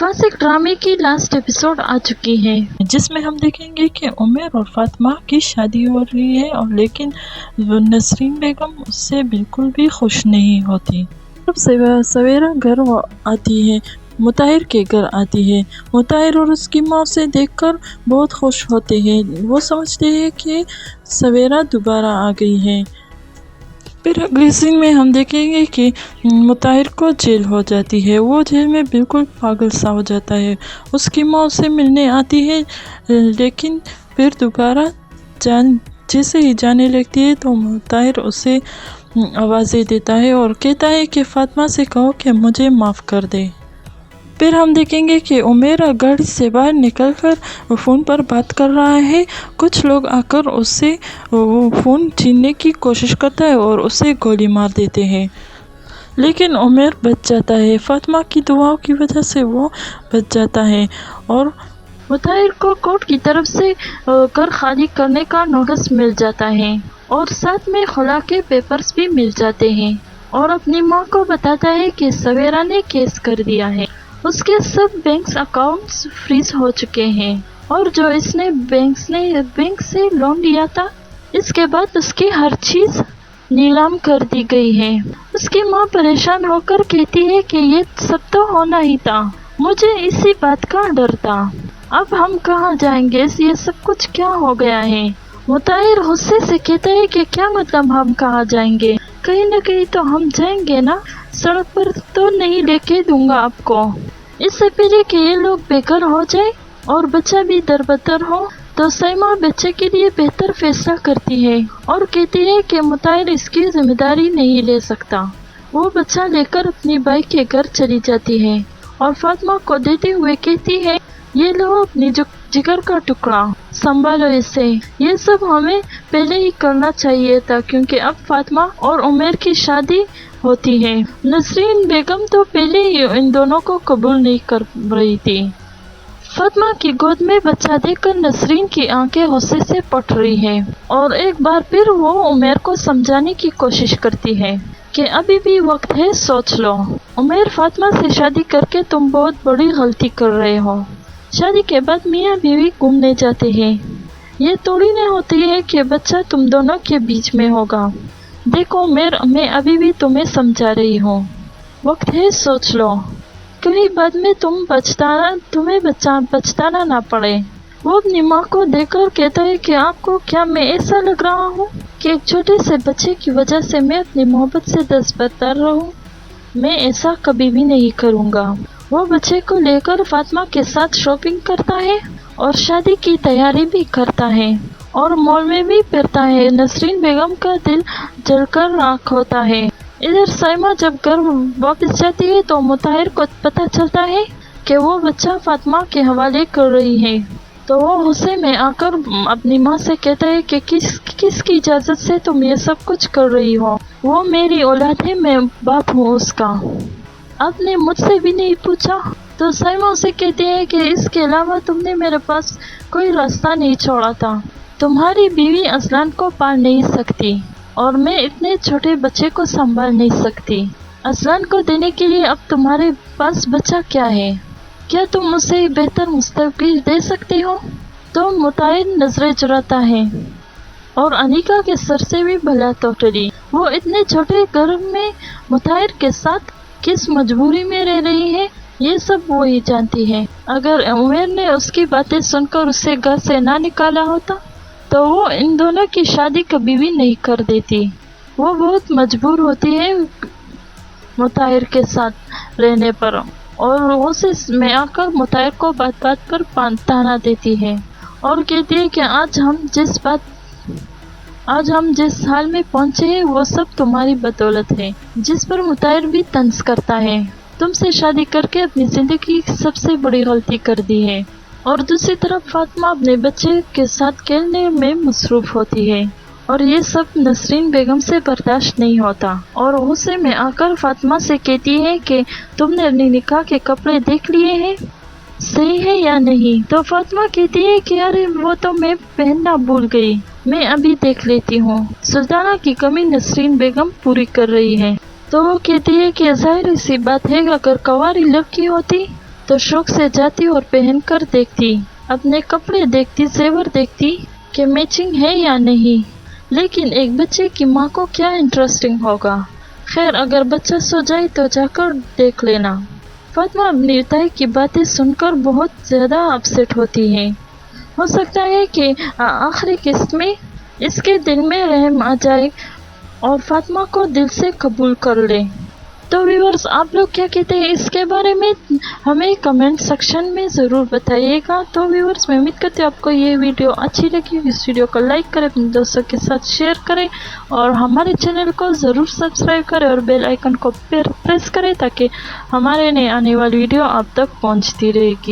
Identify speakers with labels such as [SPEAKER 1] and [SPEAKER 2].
[SPEAKER 1] Classic ड्रामे की last episode आ चुकी है, जिसमें हम देखेंगे कि उमर और फातिमा की शादी हो रही है और लेकिन नसरीन बेगम उससे बिल्कुल भी खुश नहीं होती। तब सवेरा घर आती है, मुताहिर के घर आती है। मुताहिर और उसकी माँ उसे देखकर बहुत खुश होते हैं। वो समझते हैं कि सवेरा दोबारा आ गई है। फिर अगले सीन में हम देखेंगे कि मुताहिर को जेल हो जाती है। वो जेल में बिल्कुल पागल सा हो जाता है। उसकी माँ उसे मिलने आती है, लेकिन फिर दोबारा जैसे ही जाने लगती है तो मुताहिर उसे आवाज़ें देता है और कहता है कि फातिमा से कहो कि मुझे माफ़ कर दे। फिर हम देखेंगे कि उमेर गाड़ी से बाहर निकलकर फ़ोन पर बात कर रहा है। कुछ लोग आकर उससे फ़ोन छीनने की कोशिश करता है और उसे गोली मार देते हैं, लेकिन उमेर बच जाता है। फातिमा की दुआओं की वजह से वो बच जाता है और मुताहिर को कोर्ट की तरफ से घर खाली करने का नोटिस मिल जाता है और साथ में खुला के पेपर्स भी मिल जाते हैं और अपनी माँ को बताता है कि सवेरा ने केस कर दिया है। उसके सब बैंक अकाउंट्स फ्रीज हो चुके हैं और जो इसने बैंक से लोन लिया था, इसके बाद उसकी हर चीज नीलाम कर दी गई है। उसकी माँ परेशान होकर कहती है कि ये सब तो होना ही था, मुझे इसी बात का डर था। अब हम कहाँ जाएंगे, ये सब कुछ क्या हो गया है। मुताहिर गुस्से से कहता है कि क्या मतलब हम कहाँ जाएंगे, कहीं न कहीं तो हम जाएंगे ना, सड़क पर तो नहीं लेके दूंगा आपको। इससे पहले कि ये लोग बेघर हो जाए और बच्चा भी दरबदर हो, तो सईमा बच्चे के लिए बेहतर फैसला करती है और कहती है कि मुताहिर इसकी जिम्मेदारी नहीं ले सकता। वो बच्चा लेकर अपनी बाइक के घर चली जाती है और फातिमा को देते हुए कहती है, ये लो अपनी जिगर का टुकड़ा, संभालो इसे। ये सब हमें पहले ही करना चाहिए था, क्योंकि अब फातिमा और उमर की शादी होती है। नसरीन बेगम तो पहले ही इन दोनों को कबूल नहीं कर रही थी। फातिमा की गोद में बच्चा देखकर नसरीन की आंखें गुस्से से फट रही है और एक बार फिर वो उमर को समझाने की कोशिश करती है कि अभी भी वक्त है, सोच लो। उमर, फातिमा से शादी करके तुम बहुत बड़ी गलती कर रहे हो। शादी के बाद मियाँ बीवी घूमने जाते हैं, ये थोड़ी न होती है कि बच्चा तुम दोनों के बीच में होगा। देखो मैं अभी भी तुम्हें समझा रही हूँ, वक्त है, सोच लो, कहीं बाद में तुम्हें पछताना ना पड़े। वो अपनी माँ को देखकर कहता है कि आपको क्या मैं ऐसा लग रहा हूँ कि एक छोटे से बच्चे की वजह से मैं अपनी मोहब्बत से दस्तबरदार रहूँ? मैं ऐसा कभी भी नहीं करूँगा। वो बच्चे को लेकर फातिमा के साथ शॉपिंग करता है और शादी की तैयारी भी करता है और मॉल में भी फिरता है। नसरीन बेगम का दिल जलकर राख होता है। इधर सईमा जब घर वापस जाती है तो मुताहिर को पता चलता है कि वो बच्चा फातिमा के हवाले कर रही है, तो वो गुस्से में आकर अपनी माँ से कहता है कि किसकी इजाज़त से तुम ये सब कुछ कर रही हो। वो मेरी औलाद है, मैं बाप हूँ उसका, आपने मुझसे भी नहीं पूछा। तो सईमा उसे कहती है कि इसके अलावा तुमने मेरे पास कोई रास्ता नहीं छोड़ा था। तुम्हारी बीवी असलान को पाल नहीं सकती और मैं इतने छोटे बच्चे को संभाल नहीं सकती। असलान को देने के लिए अब तुम्हारे पास बच्चा क्या है? क्या तुम उसे बेहतर मुस्तकबिल दे सकती हो? तो मुताहिर नजरें चुराता है और अनिका के सर से भी भला तो टली। वो इतने छोटे घर में मुताहिर के साथ किस मजबूरी में रह रही है, ये सब वो ही जानती है। अगर उमर ने उसकी बातें सुनकर उसे घर से ना निकाला होता तो वो इन दोनों की शादी कभी भी नहीं कर देती। वो बहुत मजबूर होती है मुताहिर के साथ रहने पर और उसे में आकर मुताहिर को बात बात पर ताना देती है और कहती है कि आज हम जिस हाल में पहुंचे हैं वो सब तुम्हारी बदौलत है। जिस पर मुताहिर भी तंज करता है, तुमसे शादी करके अपनी जिंदगी की सबसे बड़ी गलती कर दी है। और दूसरी तरफ फातिमा अपने बच्चे के साथ खेलने में मसरूफ होती है और ये सब नसरीन बेगम से बर्दाश्त नहीं होता और गुस्से में आकर फातिमा से कहती है कि तुमने अपने निकाह के कपड़े देख लिए हैं, सही है या नहीं? तो फातिमा कहती है कि अरे वो तो मैं पहनना भूल गई, मैं अभी देख लेती हूँ। सुल्ताना की कमी नसरीन बेगम पूरी कर रही है। तो वो कहती है कि जाहिर सी बात है, अगर कवारी लड़की होती तो शौक से जाती और पहन कर देखती, अपने कपड़े देखती, जेवर देखती कि मैचिंग है या नहीं। लेकिन एक बच्चे की माँ को क्या इंटरेस्टिंग होगा। खैर, अगर बच्चा सो जाए तो जाकर देख लेना। फातिमा अपनी ताई की बातें सुनकर बहुत ज़्यादा अपसेट होती है। हो सकता है कि आखिरी किस्त में इसके दिल में रहम आ जाए और फातिमा को दिल से कबूल कर ले। तो व्यूअर्स, आप लोग क्या कहते हैं इसके बारे में, हमें कमेंट सेक्शन में ज़रूर बताइएगा। तो व्यूअर्स, मैं उम्मीद करती हूँ आपको ये वीडियो अच्छी लगी। इस वीडियो को लाइक करें, अपने दोस्तों के साथ शेयर करें और हमारे चैनल को ज़रूर सब्सक्राइब करें और बेल आइकन को प्रेस करें ताकि हमारे नए आने वाली वीडियो आप तक पहुँचती रहेगी।